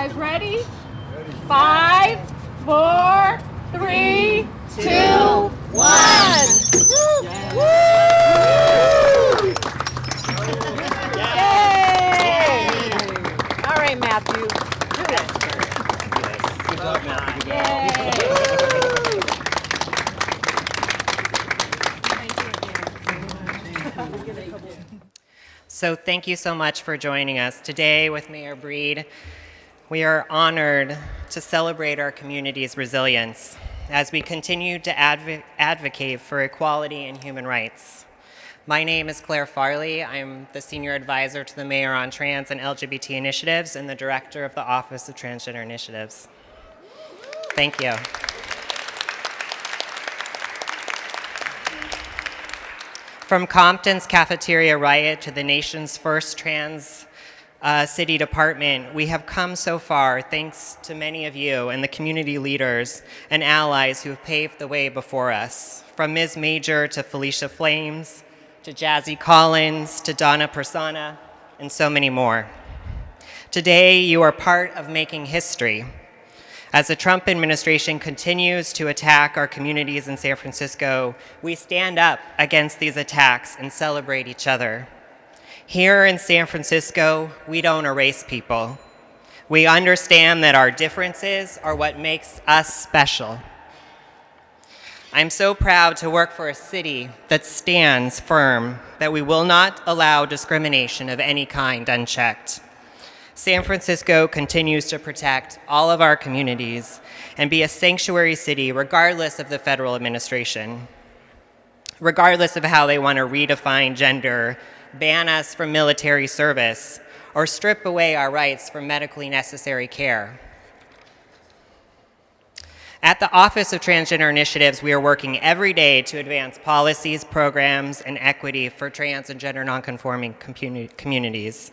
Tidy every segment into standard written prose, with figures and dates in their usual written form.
guys ready? Ready. 5, 4, 3, 2, 1. Woo! Yay! All right, Matthew, do it. Good job, Matthew. So thank you so much for joining us today with Mayor Breed. We are honored to celebrate our community's resilience as we continue to advocate for equality and human rights. My name is Claire Farley. I'm the Senior Advisor to the Mayor on Trans and LGBT Initiatives and the Director of the Office of Transgender Initiatives. Thank you. From Compton's cafeteria riot to the nation's first trans city department, we have come so far thanks to many of you and the community leaders and allies who have paved the way before us. From Ms. Major to Felicia Flames, to Jazzy Collins, to Donna Persona, and so many more. Today, you are part of making history. As the Trump administration continues to attack our communities in San Francisco, we stand up against these attacks and celebrate each other. Here in San Francisco, we don't erase people. We understand that our differences are what makes us special. I'm so proud to work for a city that stands firm that we will not allow discrimination of any kind unchecked. San Francisco continues to protect all of our communities and be a sanctuary city regardless of the federal administration, regardless of how they want to redefine gender, ban us from military service, or strip away our rights for medically necessary care. At the Office of Transgender Initiatives, we are working every day to advance policies, programs, and equity for trans and gender nonconforming communities.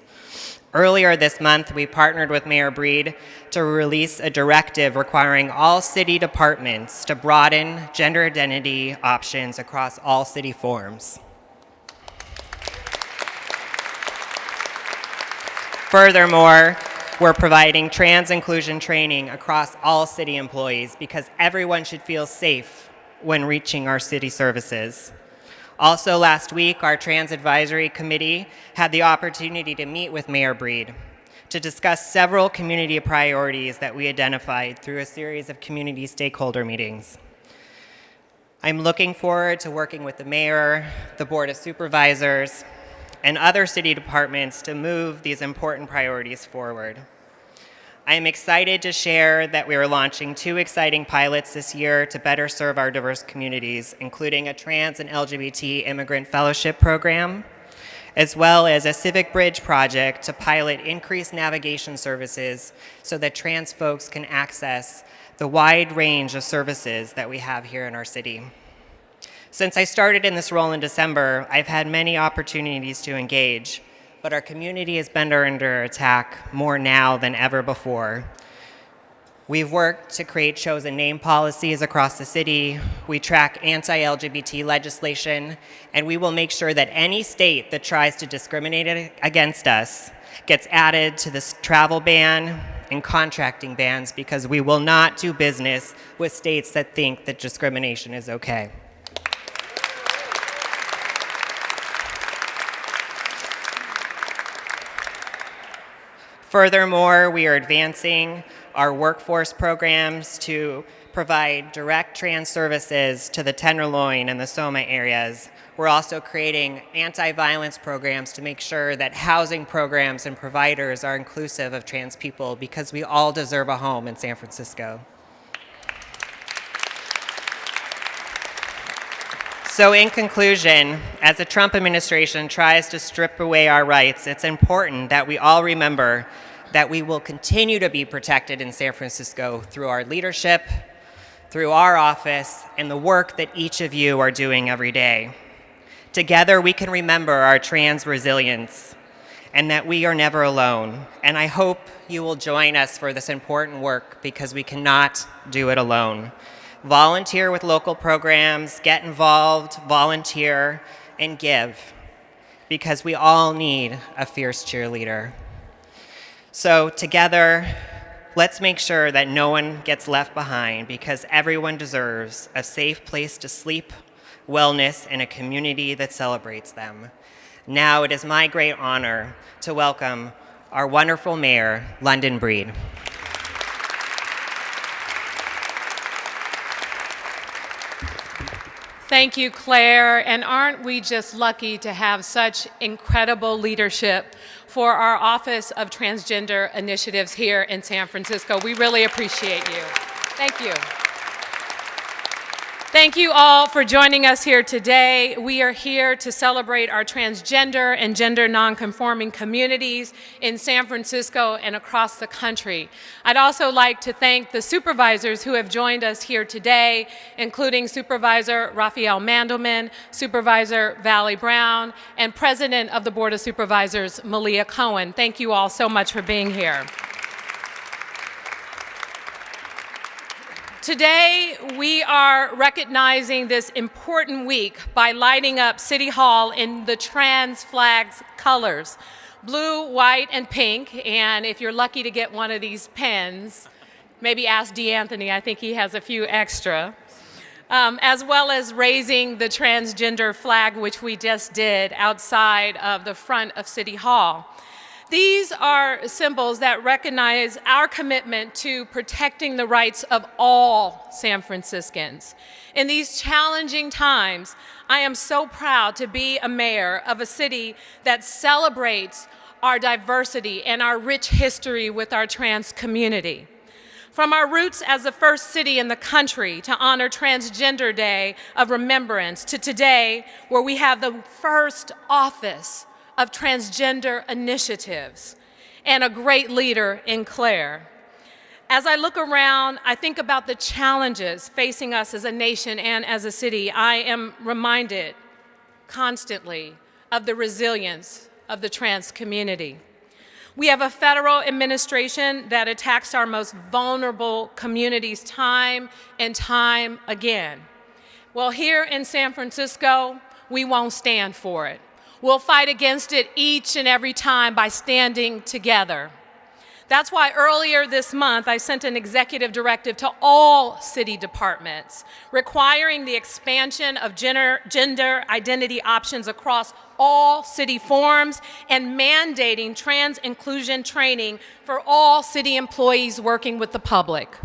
Earlier this month, we partnered with Mayor Breed to release a directive requiring all city departments to broaden gender identity options across all city forms. Furthermore, we're providing trans inclusion training across all city employees because everyone should feel safe when reaching our city services. Also last week, our Trans Advisory Committee had the opportunity to meet with Mayor Breed to discuss several community priorities that we identified through a series of community stakeholder meetings. I'm looking forward to working with the mayor, the Board of Supervisors, and other city departments to move these important priorities forward. I am excited to share that we are launching 2 exciting pilots this year to better serve our diverse communities, including a trans and LGBT immigrant fellowship program, as well as a Civic Bridge project to pilot increased navigation services so that trans folks can access the wide range of services that we have here in our city. Since I started in this role in December, I've had many opportunities to engage, but our community has been under attack more now than ever before. We've worked to create chosen name policies across the city. We track anti-LGBT legislation, and we will make sure that any state that tries to discriminate against us gets added to this travel ban and contracting bans because we will not do business with states that think that discrimination is okay. Furthermore, we are advancing our workforce programs to provide direct trans services to the Tenderloin and the Soma areas. We're also creating anti-violence programs to make sure that housing programs and providers are inclusive of trans people because we all deserve a home in San Francisco. So in conclusion, as the Trump administration tries to strip away our rights, it's important that we all remember that we will continue to be protected in San Francisco through our leadership, through our office, and the work that each of you are doing every day. Together, we can remember our trans resilience and that we are never alone. And I hope you will join us for this important work because we cannot do it alone. Volunteer with local programs, get involved, volunteer, and give, because we all need a fierce cheerleader. So together, let's make sure that no one gets left behind because everyone deserves a safe place to sleep, wellness, and a community that celebrates them. Now it is my great honor to welcome our wonderful mayor, London Breed. Thank you, Claire. And aren't we just lucky to have such incredible leadership for our Office of Transgender Initiatives here in San Francisco? We really appreciate you. Thank you. Thank you all for joining us here today. We are here to celebrate our transgender and gender nonconforming communities in San Francisco and across the country. I'd also like to thank the supervisors who have joined us here today, including Supervisor Raphael Mandelman, Supervisor Valley Brown, and President of the Board of Supervisors, Malia Cohen. Thank you all so much for being here. Today, we are recognizing this important week by lighting up City Hall in the trans flag's colors, blue, white, and pink. And if you're lucky to get one of these pens, maybe ask DeAnthony, I think he has a few extra, as well as raising the transgender flag, which we just did outside of the front of City Hall. These are symbols that recognize our commitment to protecting the rights of all San Franciscans. In these challenging times, I am so proud to be a mayor of a city that celebrates our diversity and our rich history with our trans community. From our roots as the first city in the country to honor Transgender Day of Remembrance to today, where we have the first Office of Transgender Initiatives, and a great leader in Claire. As I look around, I think about the challenges facing us as a nation and as a city. I am reminded constantly of the resilience of the trans community. We have a federal administration that attacks our most vulnerable communities time and time again. Well, here in San Francisco, we won't stand for it. We'll fight against it each and every time by standing together. That's why earlier this month, I sent an executive directive to all city departments requiring the expansion of gender identity options across all city forms and mandating trans inclusion training for all city employees working with the public.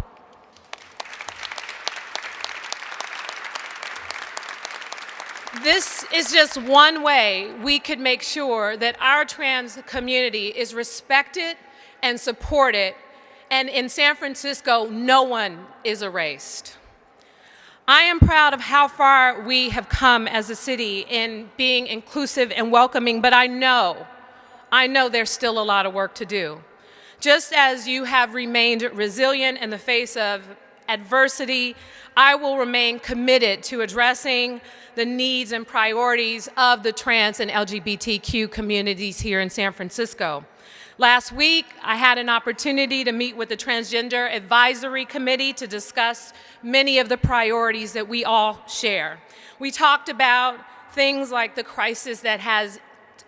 This is just one way we could make sure that our trans community is respected and supported, and in San Francisco, no one is erased. I am proud of how far we have come as a city in being inclusive and welcoming, but I know there's still a lot of work to do. Just as you have remained resilient in the face of adversity, I will remain committed to addressing the needs and priorities of the trans and LGBTQ communities here in San Francisco. Last week, I had an opportunity to meet with the Transgender Advisory Committee to discuss many of the priorities that we all share. We talked about things like the crisis that has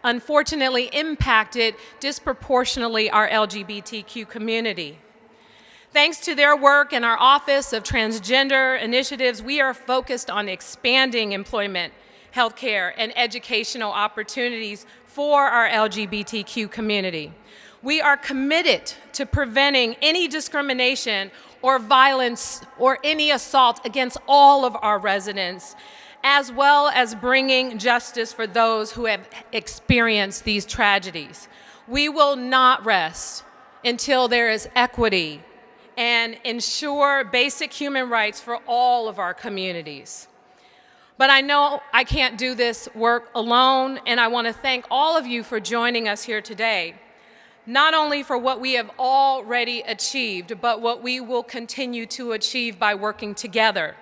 unfortunately impacted disproportionately our LGBTQ community. Thanks to their work in our Office of Transgender Initiatives, we are focused on expanding employment, healthcare, and educational opportunities for our LGBTQ community. We are committed to preventing any discrimination or violence or any assault against all of our residents, as well as bringing justice for those who have experienced these tragedies. We will not rest until there is equity and ensure basic human rights for all of our communities. But I know I can't do this work alone, and I want to thank all of you for joining us here today, not only for what we have already achieved, but what we will continue to achieve by working together.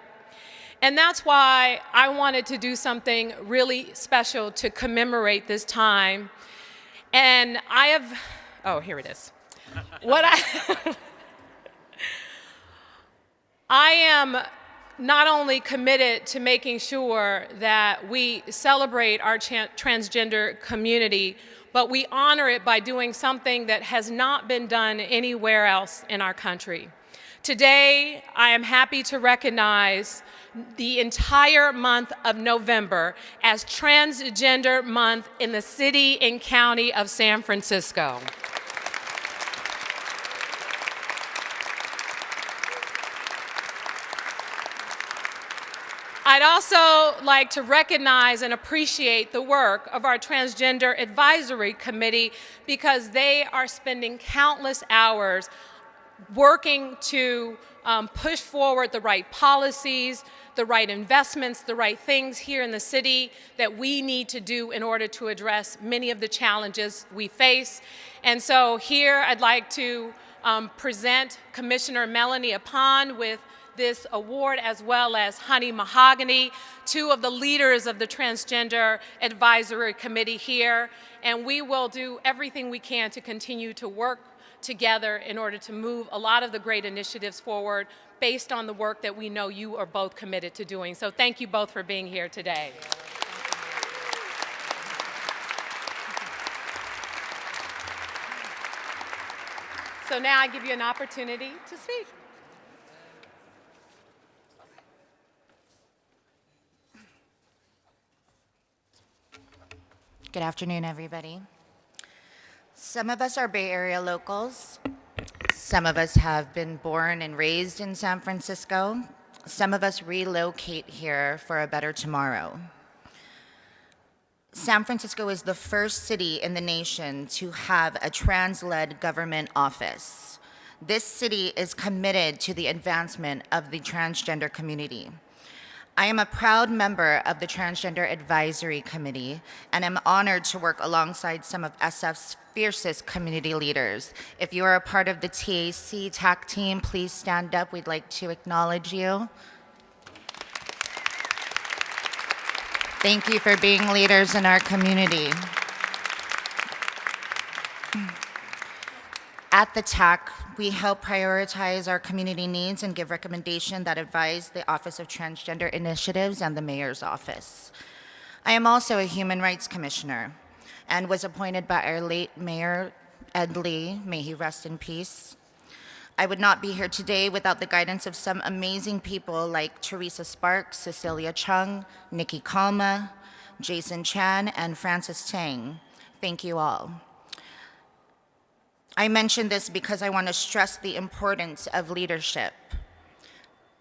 And that's why I wanted to do something really special to commemorate this time. And I have, oh, here it is. I am not only committed to making sure that we celebrate our transgender community, but we honor it by doing something that has not been done anywhere else in our country. Today, I am happy to recognize the entire month of November as Transgender Month in the city and county of San Francisco. I'd also like to recognize and appreciate the work of our Transgender Advisory Committee because they are spending countless hours working to push forward the right policies, the right investments, the right things here in the city that we need to do in order to address many of the challenges we face. And so here I'd like to present Commissioner Melanie Apon with this award, as well as Honey Mahogany, two of the leaders of the Transgender Advisory Committee here. And we will do everything we can to continue to work together in order to move a lot of the great initiatives forward based on the work that we know you are both committed to doing. So thank you both for being here today. So now I give you an opportunity to speak. Good afternoon, everybody. Some of us are Bay Area locals. Some of us have been born and raised in San Francisco. Some of us relocate here for a better tomorrow. San Francisco is the first city in the nation to have a trans-led government office. This city is committed to the advancement of the transgender community. I am a proud member of the Transgender Advisory Committee and am honored to work alongside some of SF's fiercest community leaders. If you are a part of the TAC team, please stand up. We'd like to acknowledge you. Thank you for being leaders in our community. At the TAC, we help prioritize our community needs and give recommendations that advise the Office of Transgender Initiatives and the Mayor's Office. I am also a Human Rights Commissioner and was appointed by our late Mayor, Ed Lee, may he rest in peace. I would not be here today without the guidance of some amazing people like Teresa Sparks, Cecilia Chung, Nikki Kalma, Jason Chan, and Francis Tang. Thank you all. I mention this because I want to stress the importance of leadership.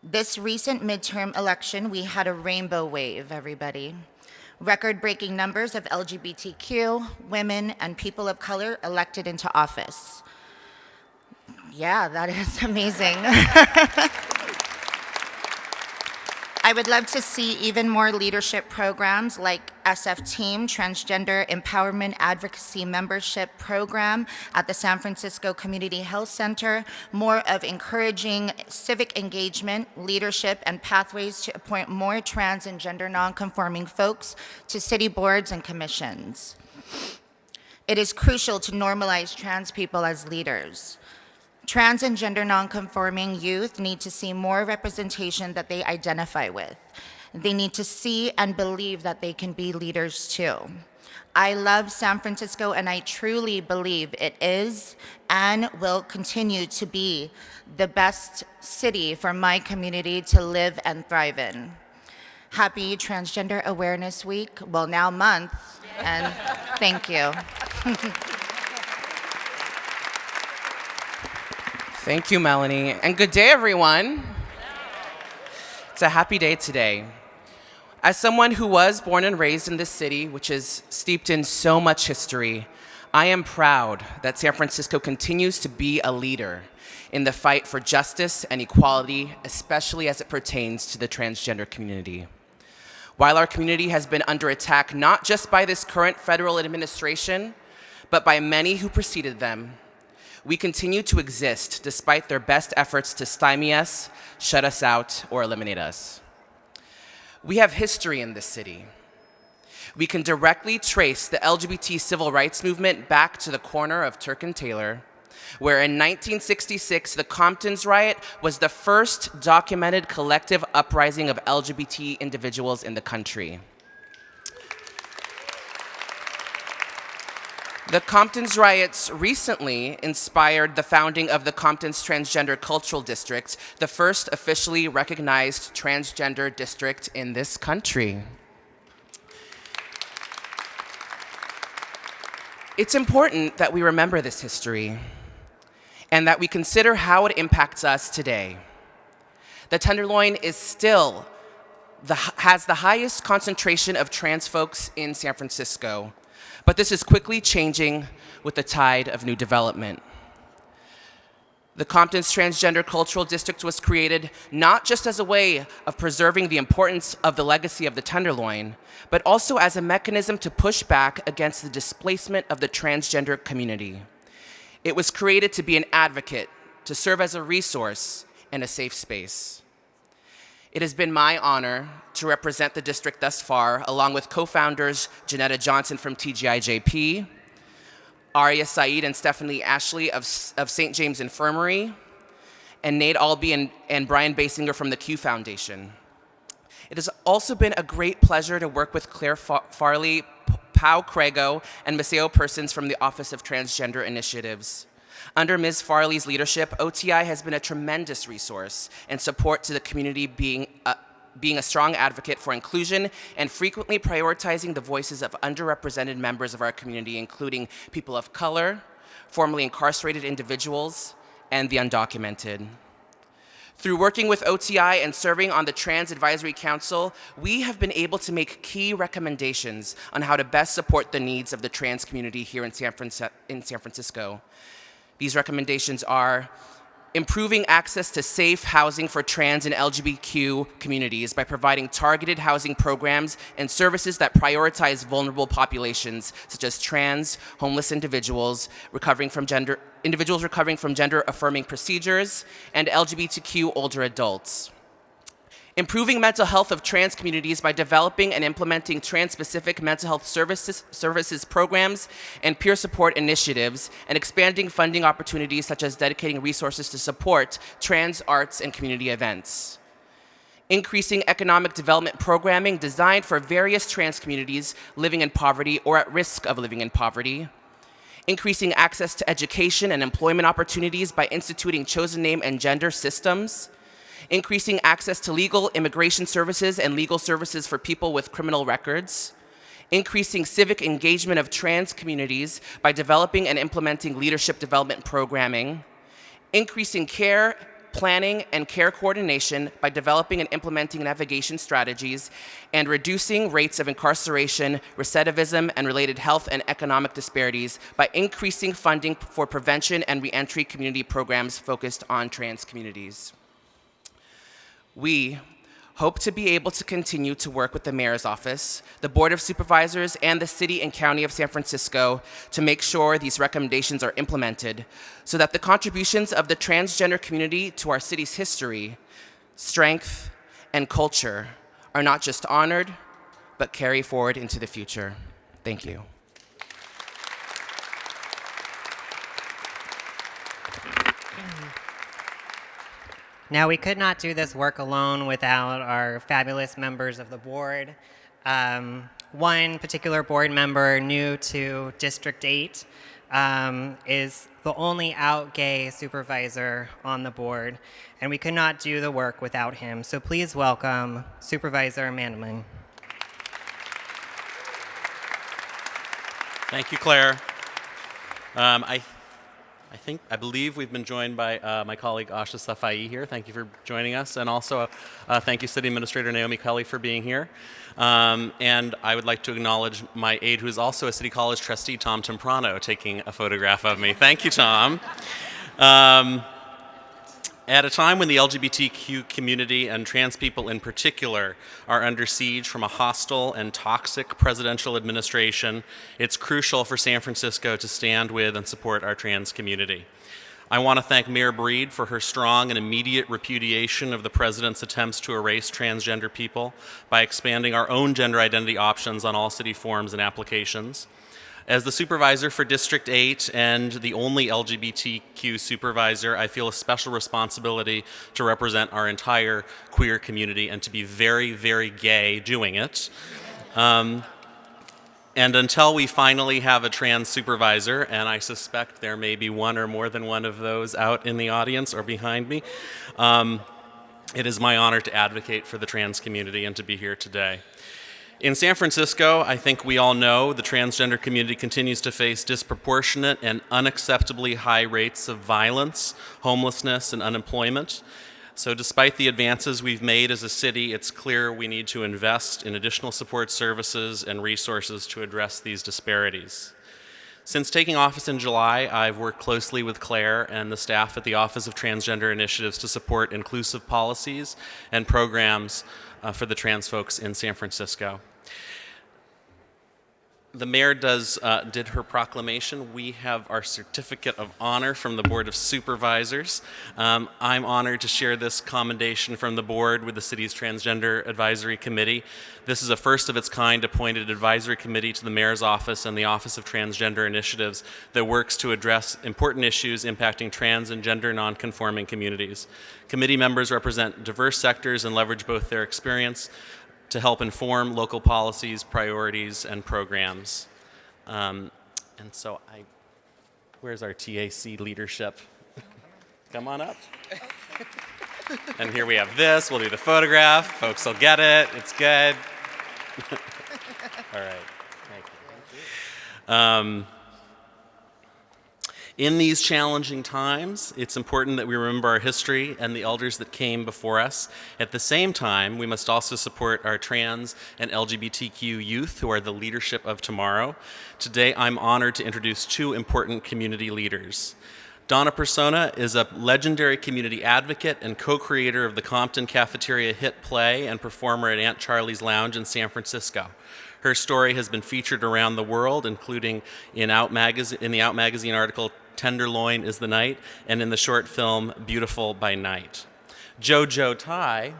This recent midterm election, we had a rainbow wave, everybody. Record-breaking numbers of LGBTQ, women, and people of color elected into office. Yeah, that is amazing. I would love to see even more leadership programs like SF Team, Transgender Empowerment Advocacy Membership Program at the San Francisco Community Health Center, more of encouraging civic engagement, leadership, and pathways to appoint more trans and gender nonconforming folks to city boards and commissions. It is crucial to normalize trans people as leaders. Trans and gender nonconforming youth need to see more representation that they identify with. They need to see and believe that they can be leaders too. I love San Francisco and I truly believe it is and will continue to be the best city for my community to live and thrive in. Happy Transgender Awareness Week, well now month, and thank you. Thank you, Melanie, and good day, everyone. It's a happy day today. As someone who was born and raised in this city, which is steeped in so much history, I am proud that San Francisco continues to be a leader in the fight for justice and equality, especially as it pertains to the transgender community. While our community has been under attack not just by this current federal administration, but by many who preceded them, we continue to exist despite their best efforts to stymie us, shut us out, or eliminate us. We have history in this city. We can directly trace the LGBT civil rights movement back to the corner of Turk and Taylor, where in 1966, the Compton's riot was the first documented collective uprising of LGBT individuals in the country. The Compton's riots recently inspired the founding of the Compton's Transgender Cultural District, the first officially recognized transgender district in this country. It's important that we remember this history and that we consider how it impacts us today. The Tenderloin is still has the highest concentration of trans folks in San Francisco, but this is quickly changing with the tide of new development. The Compton's Transgender Cultural District was created not just as a way of preserving the importance of the legacy of the Tenderloin, but also as a mechanism to push back against the displacement of the transgender community. It was created to be an advocate, to serve as a resource and a safe space. It has been my honor to represent the district thus far, along with co-founders Janetta Johnson from TGIJP, Aria Saeed and Stephanie Ashley of St. James Infirmary, and Nate Albee and Brian Basinger from the Q Foundation. It has also been a great pleasure to work with Claire Farley, Pau Craigo, and Maceo Persons from the Office of Transgender Initiatives. Under Ms. Farley's leadership, OTI has been a tremendous resource and support to the community, being a strong advocate for inclusion and frequently prioritizing the voices of underrepresented members of our community, including people of color, formerly incarcerated individuals, and the undocumented. Through working with OTI and serving on the Trans Advisory Council, we have been able to make key recommendations on how to best support the needs of the trans community here in San Francisco. These recommendations are improving access to safe housing for trans and LGBTQ communities by providing targeted housing programs and services that prioritize vulnerable populations, such as trans, homeless individuals recovering from gender-affirming procedures, and LGBTQ older adults. Improving mental health of trans communities by developing and implementing trans-specific mental health services programs and peer support initiatives, and expanding funding opportunities such as dedicating resources to support trans arts and community events. Increasing economic development programming designed for various trans communities living in poverty or at risk of living in poverty. Increasing access to education and employment opportunities by instituting chosen name and gender systems. Increasing access to legal immigration services and legal services for people with criminal records, increasing civic engagement of trans communities by developing and implementing leadership development programming, increasing care planning and care coordination by developing and implementing navigation strategies, and reducing rates of incarceration, recidivism, and related health and economic disparities by increasing funding for prevention and reentry community programs focused on trans communities. We hope to be able to continue to work with the Mayor's Office, the Board of Supervisors, and the City and County of San Francisco to make sure these recommendations are implemented so that the contributions of the transgender community to our city's history, strength, and culture are not just honored, but carry forward into the future. Thank you. Now, we could not do this work alone without our fabulous members of the board. One particular board member new to District 8 is the only out gay supervisor on the board, and we could not do the work without him. So please welcome Supervisor Mandelman. Thank you, Claire. I believe we've been joined by my colleague Asha Safai here. Thank you for joining us. And also thank you, City Administrator Naomi Kelly, for being here. And I would like to acknowledge my aide, who is also a City College trustee, Tom Temprano, taking a photograph of me. Thank you, Tom. At a time when the LGBTQ community and trans people in particular are under siege from a hostile and toxic presidential administration, it's crucial for San Francisco to stand with and support our trans community. I want to thank Mayor Breed for her strong and immediate repudiation of the president's attempts to erase transgender people by expanding our own gender identity options on all city forms and applications. As the supervisor for District 8 and the only LGBTQ supervisor, I feel a special responsibility to represent our entire queer community and to be very, very gay doing it. And until we finally have a trans supervisor, and I suspect there may be one or more than one of those out in the audience or behind me, it is my honor to advocate for the trans community and to be here today. In San Francisco, I think we all know the transgender community continues to face disproportionate and unacceptably high rates of violence, homelessness, and unemployment. So despite the advances we've made as a city, it's clear we need to invest in additional support services and resources to address these disparities. Since taking office in July, I've worked closely with Claire and the staff at the Office of Transgender Initiatives to support inclusive policies and programs for the trans folks in San Francisco. The mayor did her proclamation. We have our certificate of honor from the Board of Supervisors. I'm honored to share this commendation from the board with the city's Transgender Advisory Committee. This is a first of its kind appointed advisory committee to the mayor's office and the Office of Transgender Initiatives that works to address important issues impacting trans and gender nonconforming communities. Committee members represent diverse sectors and leverage both their experience to help inform local policies, priorities, and programs. And so where's our TAC leadership? Come on up. And here we have this, we'll do the photograph, folks will get it, it's good. All right, thank you. In these challenging times, it's important that we remember our history and the elders that came before us. At the same time, we must also support our trans and LGBTQ youth who are the leadership of tomorrow. Today, I'm honored to introduce two important community leaders. Donna Persona is a legendary community advocate and co-creator of the Compton cafeteria hit play and performer at Aunt Charlie's Lounge in San Francisco. Her story has been featured around the world, including in the Out magazine article, Tenderloin is the Night, and in the short film, Beautiful by Night. Jojo Tye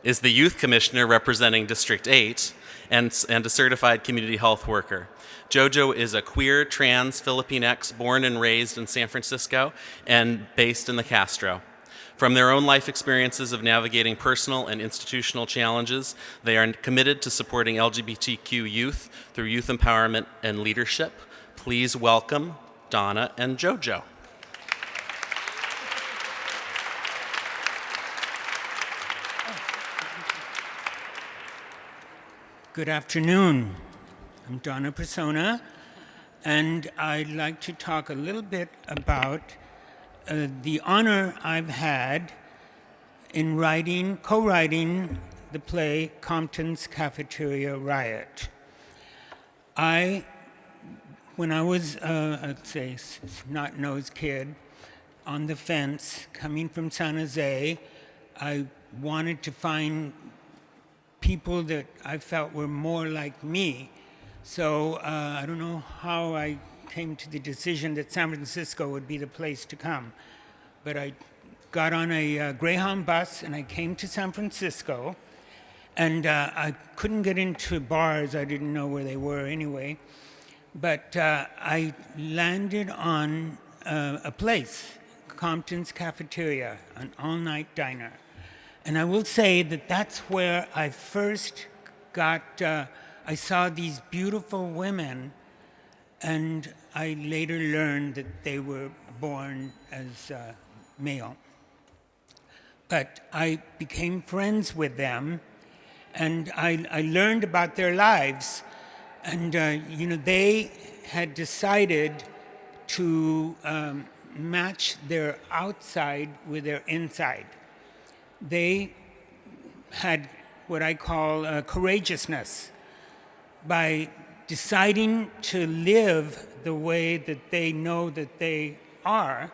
is the youth commissioner representing District 8 and a certified community health worker. Jojo is a queer, trans Filipinx born and raised in San Francisco and based in the Castro. From their own life experiences of navigating personal and institutional challenges, they are committed to supporting LGBTQ youth through youth empowerment and leadership. Please welcome Donna and Jojo. Good afternoon. I'm Donna Persona, and I'd like to talk a little bit about the honor I've had in co-writing the play Compton's Cafeteria Riot. When I was, I'd say, snot-nosed kid on the fence coming from San Jose, I wanted to find people that I felt were more like me. So I don't know how I came to the decision that San Francisco would be the place to come. But I got on a Greyhound bus and I came to San Francisco. And I couldn't get into bars. I didn't know where they were anyway. But I landed on a place, Compton's Cafeteria, an all-night diner. And I will say that that's where I first I saw these beautiful women, and I later learned that they were born as male. But I became friends with them, and I learned about their lives. And, they had decided to match their outside with their inside. They had what I call courageousness. By deciding to live the way that they know that they are,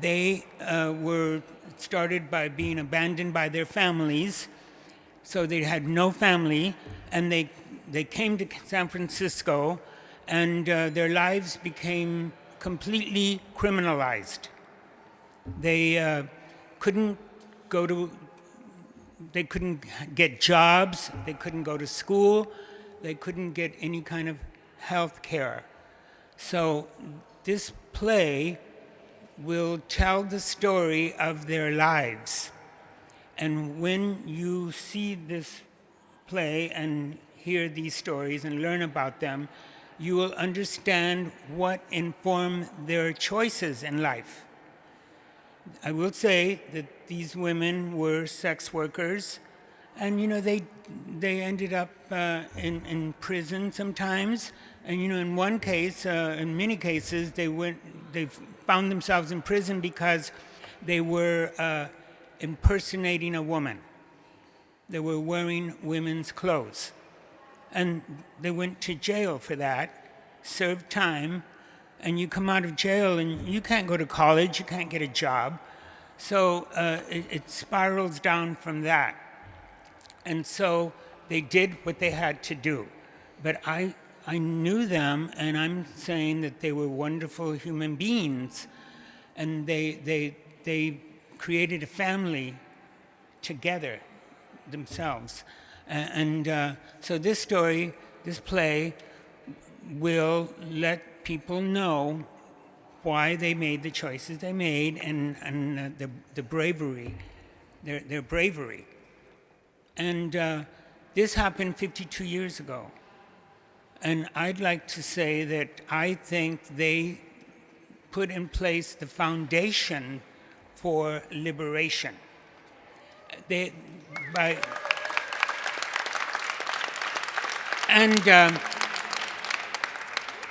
they were started by being abandoned by their families. So they had no family, and they came to San Francisco, and their lives became completely criminalized. They couldn't get jobs, they couldn't go to school, they couldn't get any kind of health care. So this play will tell the story of their lives. And when you see this play and hear these stories and learn about them, you will understand what informed their choices in life. I will say that these women were sex workers, and they ended up in prison sometimes. And in one case, in many cases, they found themselves in prison because they were impersonating a woman. They were wearing women's clothes. And they went to jail for that, served time, and you come out of jail and you can't go to college, you can't get a job. So it spirals down from that. And so they did what they had to do. But I knew them, and I'm saying that they were wonderful human beings, and they created a family together themselves. And so this story, this play, will let people know why they made the choices they made, and the bravery, their bravery. And this happened 52 years ago. And I'd like to say that I think they put in place the foundation for liberation.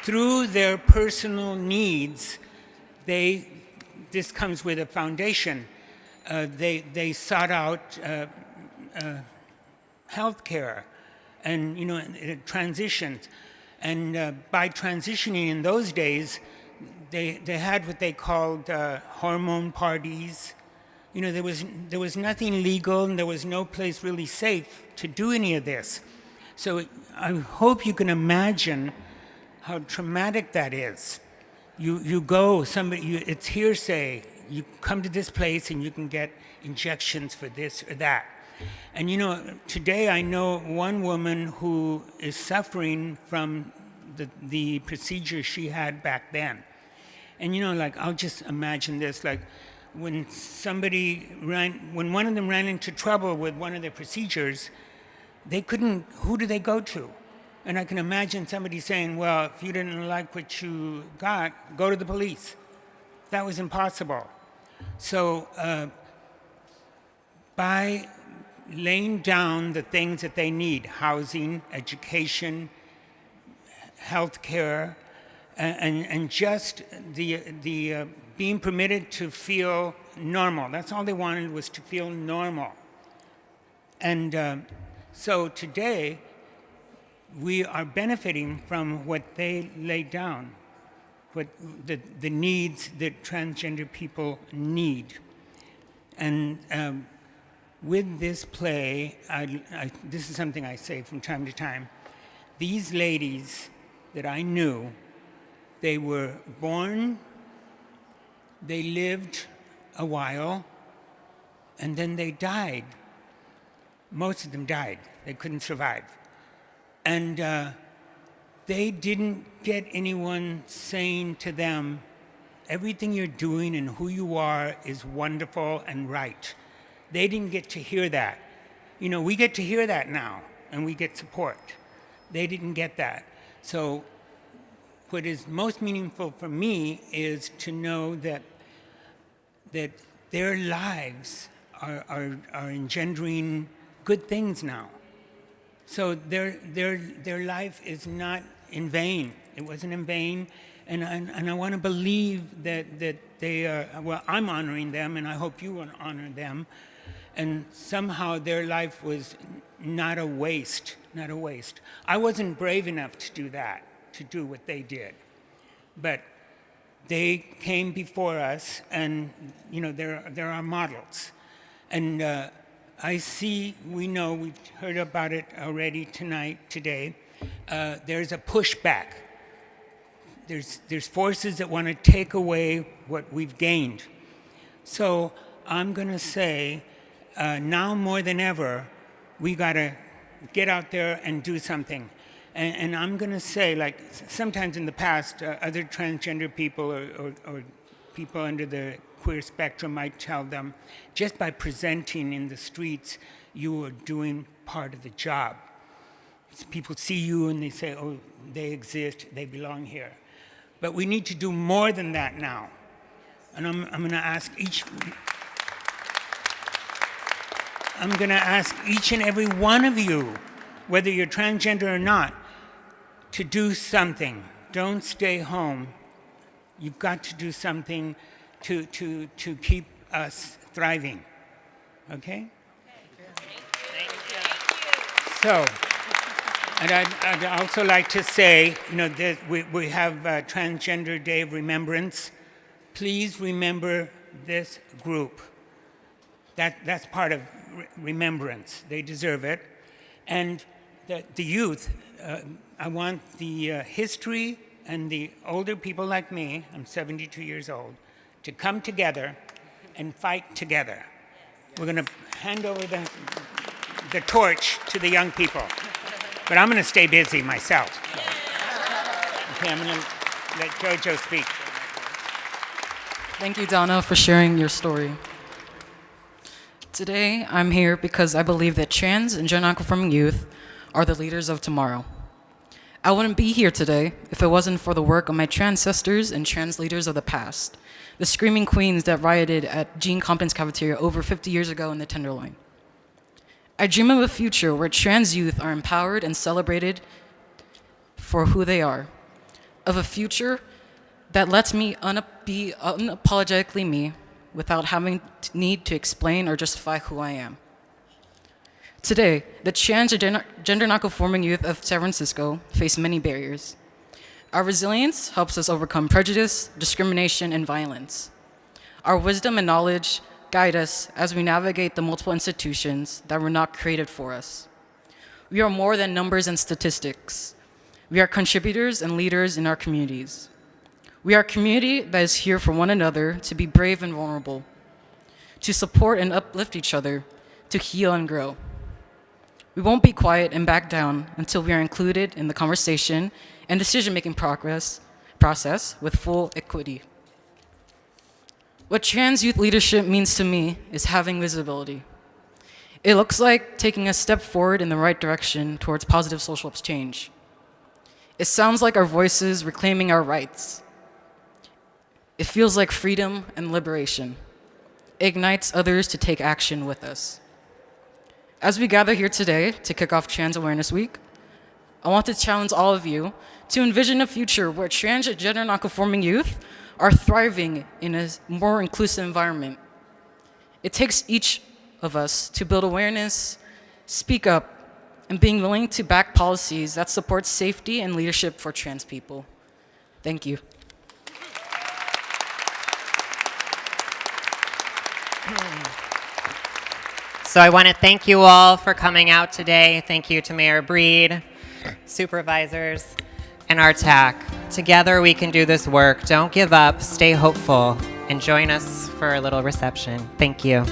Through their personal needs, this comes with a foundation. They sought out health care and transitions. And by transitioning in those days, they had what they called hormone parties. There was nothing legal, and there was no place really safe to do any of this. So I hope you can imagine how traumatic that is. You go, it's hearsay. You come to this place and you can get injections for this or that. And today I know one woman who is suffering from the procedure she had back then. And I'll just imagine this, when one of them ran into trouble with one of their procedures, who do they go to? And I can imagine somebody saying, well, if you didn't like what you got, go to the police. That was impossible. So by laying down the things that they need, housing, education, health care, and just the being permitted to feel normal. That's all they wanted, was to feel normal. And so today, we are benefiting from what they laid down, what the needs that transgender people need. And with this play, this is something I say from time to time. These ladies that I knew, they were born, they lived a while, and then they died. Most of them died. They couldn't survive. And they didn't get anyone saying to them, everything you're doing and who you are is wonderful and right. They didn't get to hear that. We get to hear that now, and we get support. They didn't get that. So what is most meaningful for me is to know that their lives are engendering good things now. So their life is not in vain. It wasn't in vain. And I want to believe that they are, well, I'm honoring them, and I hope you will honor them. And somehow their life was not a waste, not a waste. I wasn't brave enough to do that, to do what they did. But they came before us, and there are models. And we know, we've heard about it already today, there's a pushback. There's forces that want to take away what we've gained. So I'm going to say, now more than ever, we got to get out there and do something. And I'm going to say, like, sometimes in the past, other transgender people or people under the queer spectrum might tell them, just by presenting in the streets, you are doing part of the job. People see you and they say, oh, they exist, they belong here. But we need to do more than that now. And I'm going to ask each and every one of you, whether you're transgender or not, to do something. Don't stay home. You've got to do something to keep us thriving. Okay? So, and I'd also like to say, you know, that we have Transgender Day of Remembrance. Please remember this group. That's part of remembrance. They deserve it. And the youth, I want the history and the older people like me, I'm 72 years old, to come together and fight together. We're going to hand over the torch to the young people. But I'm going to stay busy myself. Okay, I'm going to let Jojo speak. Thank you, Donna, for sharing your story. Today, I'm here because I believe that trans and gender nonconforming youth are the leaders of tomorrow. I wouldn't be here today if it wasn't for the work of my trans sisters and trans leaders of the past, the screaming queens that rioted at Gene Compton's cafeteria over 50 years ago in the Tenderloin. I dream of a future where trans youth are empowered and celebrated for who they are, of a future that lets me be unapologetically me without having to need to explain or justify who I am. Today, the trans and gender nonconforming youth of San Francisco face many barriers. Our resilience helps us overcome prejudice, discrimination, and violence. Our wisdom and knowledge guide us as we navigate the multiple institutions that were not created for us. We are more than numbers and statistics. We are contributors and leaders in our communities. We are a community that is here for one another to be brave and vulnerable, to support and uplift each other, to heal and grow. We won't be quiet and back down until we are included in the conversation and decision-making process with full equity. What trans youth leadership means to me is having visibility. It looks like taking a step forward in the right direction towards positive social change. It sounds like our voices reclaiming our rights. It feels like freedom and liberation. It ignites others to take action with us. As we gather here today to kick off Trans Awareness Week, I want to challenge all of you to envision a future where trans and gender nonconforming youth are thriving in a more inclusive environment. It takes each of us to build awareness, speak up, and being willing to back policies that support safety and leadership for trans people. Thank you. So I want to thank you all for coming out today. Thank you to Mayor Breed, supervisors, and our TAC. Together we can do this work. Don't give up, stay hopeful, and join us for a little reception. Thank you.